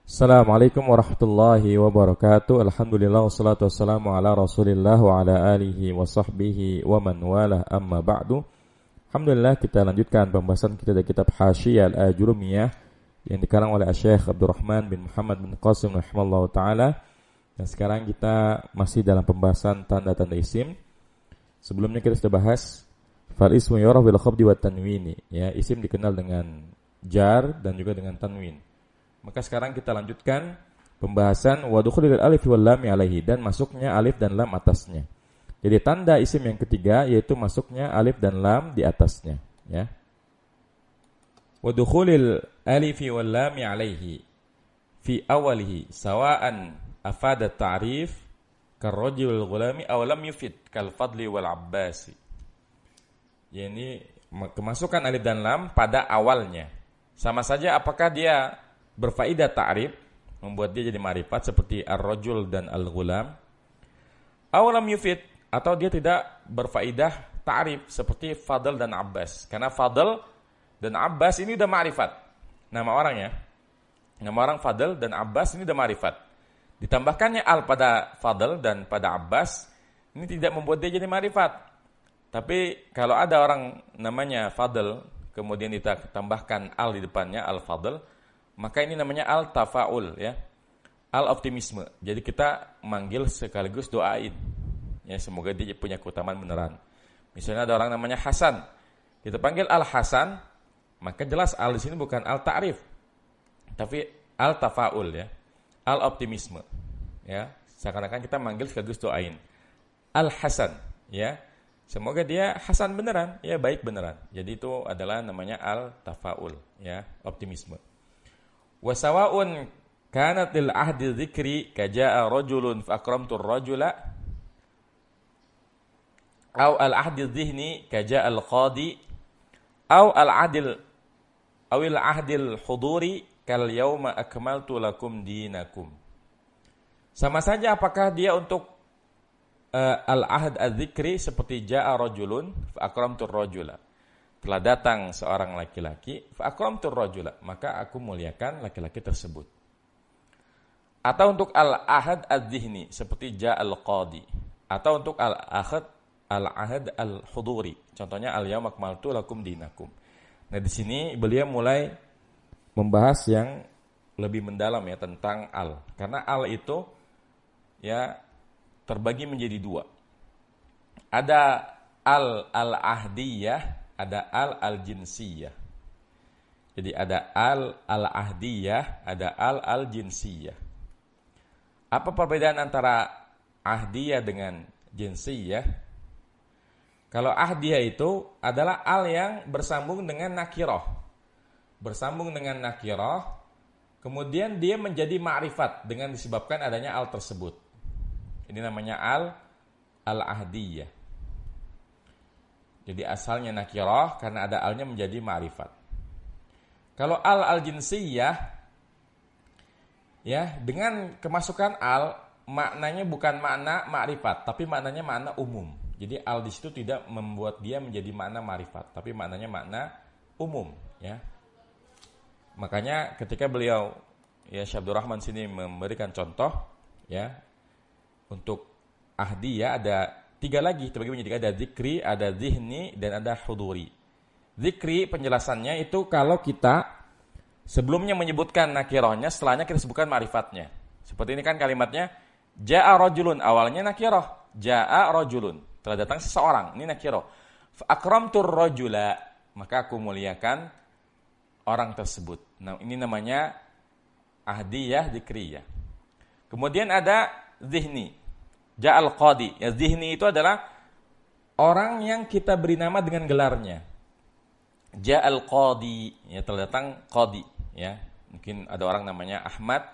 Assalamualaikum warahmatullahi wabarakatuh. Alhamdulillah wassalatu wassalamu ala Rasulillah wa ala alihi wa sahbihi wa man walah, amma ba'du. Alhamdulillah, kita lanjutkan pembahasan kita dari kitab Hasyiyah Al-Ajurumiyah yang dikarang oleh Syekh Abdurrahman bin Muhammad bin Qasim rahimallahu taala. Dan sekarang kita masih dalam pembahasan tanda-tanda isim. Sebelumnya kita sudah bahas fal ismu yu'raf bil khabdi wat tanwini, ya, isim dikenal dengan jar dan juga dengan tanwin. Maka sekarang kita lanjutkan pembahasan wa dukhulil alif wal lam alaihi, dan masuknya alif dan lam atasnya. Jadi tanda isim yang ketiga yaitu masuknya alif dan lam di atasnya, ya. Wa dukhulil alif wal lam alaihi fi awalihi sawa'an afada ta'rif karrajul ghulami aw lam yufid kal fadli wal abbasi. Yani kemasukan alif dan lam pada awalnya sama saja apakah dia berfaidah ta'rif, membuat dia jadi ma'rifat seperti ar-rajul dan al-ghulam, aw lam yufid, atau dia tidak berfaidah ta'rif seperti Fadl dan Abbas. Karena Fadl dan Abbas ini udah ma'rifat, nama orang, ya. Nama orang Fadl dan Abbas ini udah ma'rifat. Ditambahkannya al pada Fadl dan pada Abbas, ini tidak membuat dia jadi ma'rifat. Tapi kalau ada orang namanya Fadl, kemudian ditambahkan al di depannya, al-Fadl, maka ini namanya al-tafa'ul, ya. Al-optimisme. Jadi kita manggil sekaligus doain. Ya, semoga dia punya keutamaan beneran. Misalnya ada orang namanya Hasan. Kita panggil al-Hasan, maka jelas al di sini bukan al-ta'rif, tapi al-tafa'ul, ya. Al-optimisme. Ya, seakan-akan kita manggil sekaligus doain. Al-Hasan, ya. Semoga dia Hasan beneran, ya, baik beneran. Jadi itu adalah namanya al-tafa'ul, ya, optimisme. Wa sawa'un kanat lil ahdi dzikri kaja'a rajulun fa akramtu ar-rajula aw al ahdi dhihni kaja'a al-qadi aw al adil aw al ahdi al-huduri kal yauma akmaltu lakum dinakum. Sama saja apakah dia untuk al-ahd adz-dzikri seperti ja'a rajulun fa akramtu ar-rajula, telah datang seorang laki-laki, fa akramtur rajula, maka aku muliakan laki-laki tersebut. Atau untuk al-ahad adz-dzihni seperti ja'al qadi, atau untuk al-ahad al-huduri, contohnya al-yauma akmaltu lakum dinakum. Nah, di sini beliau mulai membahas yang lebih mendalam, ya, tentang al. Karena al itu, ya, terbagi menjadi dua. Ada al-ahdiyah, ada al-jinsiyah. Jadi ada al-ahdiyah, ada al-jinsiyah. Apa perbedaan antara ahdiyah dengan jinsiyah? Kalau ahdiyah itu adalah al yang bersambung dengan nakirah. Bersambung dengan nakirah, kemudian dia menjadi ma'rifat dengan disebabkan adanya al tersebut. Ini namanya al-ahdiyah. Jadi asalnya nakirah, karena ada alnya menjadi ma'rifat. Kalau al-jinsiyah, ya, dengan kemasukan al, maknanya bukan makna ma'rifat, tapi maknanya makna umum. Jadi al di situ tidak membuat dia menjadi makna ma'rifat, tapi maknanya makna umum, ya. Makanya ketika beliau, ya, Syekh Abdurrahman sini memberikan contoh, ya, untuk ahdiyah ada tiga lagi, terbagi menjadi ada zikri, ada zihni, dan ada huduri. Zikri penjelasannya itu kalau kita sebelumnya menyebutkan nakirahnya, setelahnya kita sebutkan ma'rifatnya. Seperti ini kan kalimatnya, ja'a rajulun, awalnya nakirah, ja'a rajulun, telah datang seseorang, ini nakirah. Akramtur rajula, maka aku muliakan orang tersebut. Nah, ini namanya ahdiyah zikriyah. Kemudian ada zihni, ja'al qadi. Ya, zihni itu adalah orang yang kita beri nama dengan gelarnya. Ja'al qadi, ya, telah datang qadi, ya. Mungkin ada orang namanya Ahmad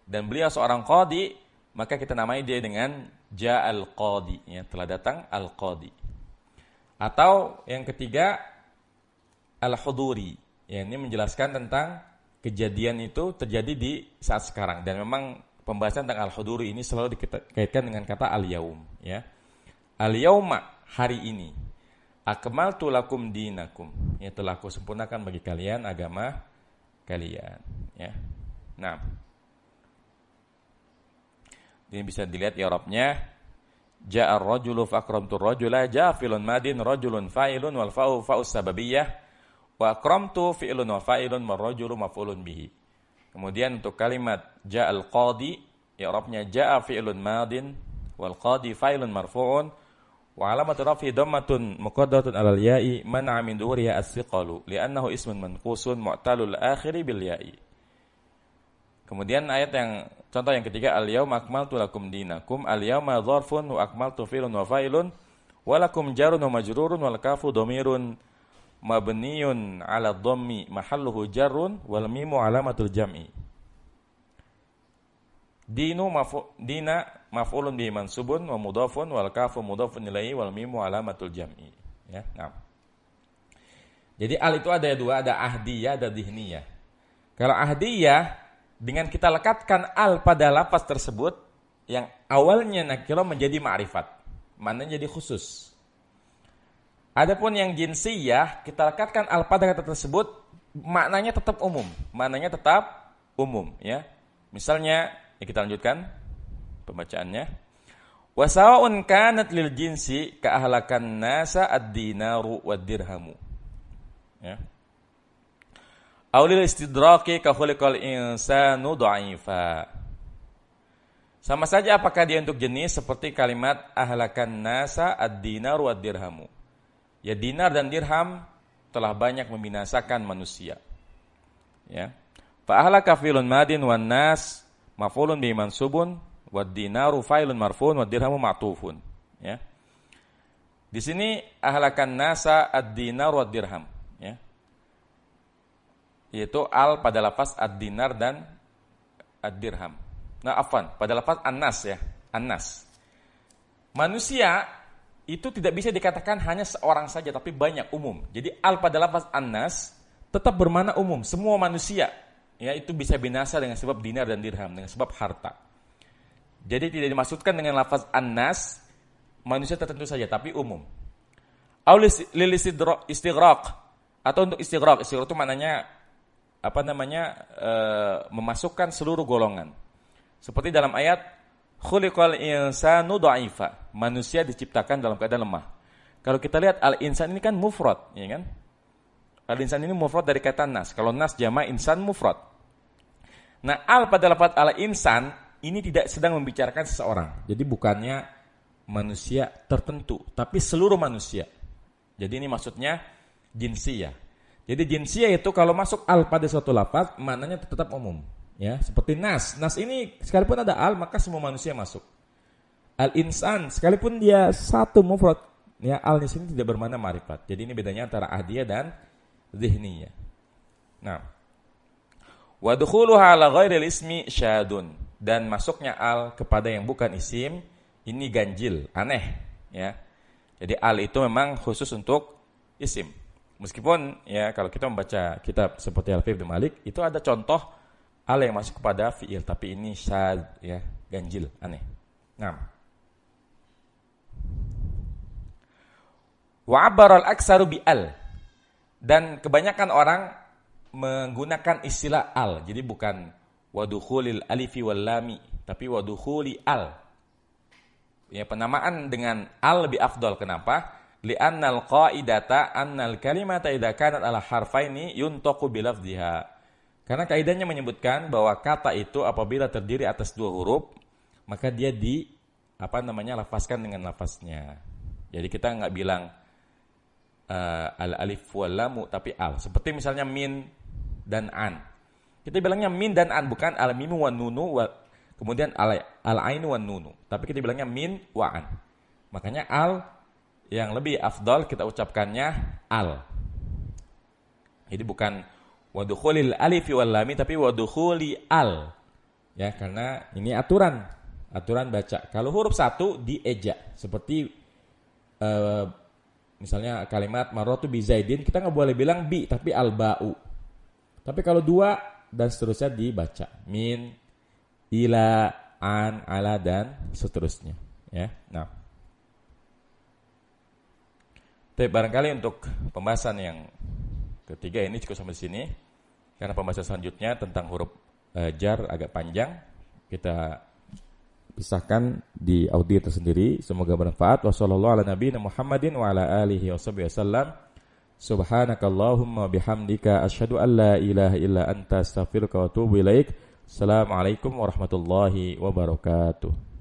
dan beliau seorang qadi, maka kita namai dia dengan ja'al qadi, ya, telah datang al-qadi. Atau yang ketiga al-huduri. Ya, ini menjelaskan tentang kejadian itu terjadi di saat sekarang, dan memang pembahasan tentang al-huduri ini selalu dikaitkan dengan kata al-yaum, ya. Al-yauma, hari ini. Akmaltu lakum dinakum, ya, telah aku sempurnakan bagi kalian agama kalian, ya. Nah, Ini bisa dilihat i'rabnya. Ja'ar rajulu fa'akramtur rajula, ja'a fi'lun madin rajulun fa'ilun wal fa'u fa'us sababiyah wa akramtu fi'lun wa fa'ilun war rajulu maf'ulun bihi. Kemudian untuk kalimat ja'al qadi, i'rabnya ja'a fi'lun madin wal qadi fa'ilun marfu'un wa alamatu raf'i dhammatun muqaddaratun 'alal ya'i man'a min dhuhuriha as-siqalu li'annahu ismun manqusun mu'talul akhiri bil ya'i. Kemudian ayat yang contoh yang ketiga, al-yauma akmaltu lakum dinakum, al-yauma dzarfun wa akmaltu fi'lun wa fa'ilun wa lakum jarun wa majrurun wal kafu dhamirun mabniyun 'ala dhammi mahalluhu jarrun wal mimu 'alamatul jam'i. Dina maf'ulun bihi mansubun wa mudhafun wal kafu mudhafun ilaihi wal mimu 'alamatul jam'i. Ya, nah. Jadi al itu ada dua, ada ahdiyah, ada dhihniyah. Kalau ahdiyah dengan kita lekatkan al pada lafaz tersebut yang awalnya nakirah menjadi ma'rifat, maknanya jadi khusus. Adapun yang jinsiyah, kita lekatkan al pada kata tersebut, maknanya tetap umum, ya. Misalnya, ya kita lanjutkan pembacaannya. Wa sawa'un kanat lil jinsi ka ahlakan nasa ad-dinaru wad-dirhamu. Ya. Aulil istidraki ka khuliqal insanu dha'ifa. Sama saja apakah dia untuk jenis seperti kalimat ahlakan nasa ad-dinar wa dirhamu. Ya, dinar dan dirham telah banyak membinasakan manusia. Ya. Fa ahlaka fi'lun madin wan nas maf'ulun bi mansubun wad dinaru fa'ilun marfu'un wad dirhamu ma'tufun. Ya. Di sini ahlakan nasa ad-dinar wa dirham, ya. Yaitu al pada lafaz ad-dinar dan ad-dirham. Nah, afwan, pada lafaz an-nas, ya, an-nas. Manusia itu tidak bisa dikatakan hanya seorang saja, tapi banyak, umum. Jadi al pada lafaz an-nas tetap bermakna umum, semua manusia. Ya, itu bisa binasa dengan sebab dinar dan dirham, dengan sebab harta. Jadi tidak dimaksudkan dengan lafaz an-nas manusia tertentu saja, tapi umum. Au lil istighraq, atau untuk istighraq. Istighraq itu maknanya memasukkan seluruh golongan. Seperti dalam ayat khuliqal insanu dha'ifa, manusia diciptakan dalam keadaan lemah. Kalau kita lihat al-insan ini kan mufrad, ya kan? Al-insan ini mufrad dari kata nas. Kalau nas jama', insan mufrad. Nah, al pada lafaz al-insan ini tidak sedang membicarakan seseorang. Jadi bukannya manusia tertentu, tapi seluruh manusia. Jadi ini maksudnya jinsiyah. Jadi jinsiyah itu kalau masuk al pada suatu lafaz maknanya tetap umum, ya. Seperti nas. Nas ini sekalipun ada al maka semua manusia masuk. Al-insan sekalipun dia satu mufrad, ya, al di sini tidak bermakna ma'rifat. Jadi ini bedanya antara ahdiyah dan dhihniyah. Nah, wa dukhuluha ala ghairil ismi syadun, dan masuknya al kepada yang bukan isim ini ganjil, aneh, ya. Jadi al itu memang khusus untuk isim. Meskipun, ya, kalau kita membaca kitab seperti Al-Fiqh Ibnu Malik itu ada contoh al yang masuk kepada fi'il, tapi ini syadz, ya, ganjil, aneh. Nah, wa abbara al-aktsaru bi al, dan kebanyakan orang menggunakan istilah al. Jadi bukan wadukhulil alifi wal lami, tapi wadukhuli al. Ya, penamaan dengan al lebih afdal. Kenapa? Li'annal qaidata annal kalimata idza kanat ala harfaini yuntaqu bi lafdhiha. Karena kaidahnya menyebutkan bahwa kata itu apabila terdiri atas dua huruf, maka dia lafazkan dengan lafaznya. Jadi kita enggak bilang al alif wal lam tapi al. Seperti misalnya min dan an. Kita bilangnya min dan an, bukan al mimu wan nunu kemudian al ainu wan nunu. Tapi kita bilangnya min wa an. Makanya al yang lebih afdal kita ucapkannya al. Jadi bukan wadukhulil alifi wal lami tapi wadukhuli al. Ya, karena ini aturan baca. Kalau huruf satu dieja, seperti misalnya kalimat marratu bi zaidin, kita enggak boleh bilang bi tapi al ba'u. Tapi kalau dua dan seterusnya dibaca min, ila, an, ala dan seterusnya, ya. Nah, tapi barangkali untuk pembahasan yang ketiga ini cukup sampai sini, karena pembahasan selanjutnya tentang huruf jar agak panjang. Kita pisahkan di audio tersendiri. Semoga bermanfaat. Wassallallahu ala nabiyina Muhammadin wa ala alihi wasallam. Subhanakallahumma bihamdika asyhadu an la ilaha illa anta astaghfiruka wa atubu ilaik. Assalamualaikum warahmatullahi wabarakatuh.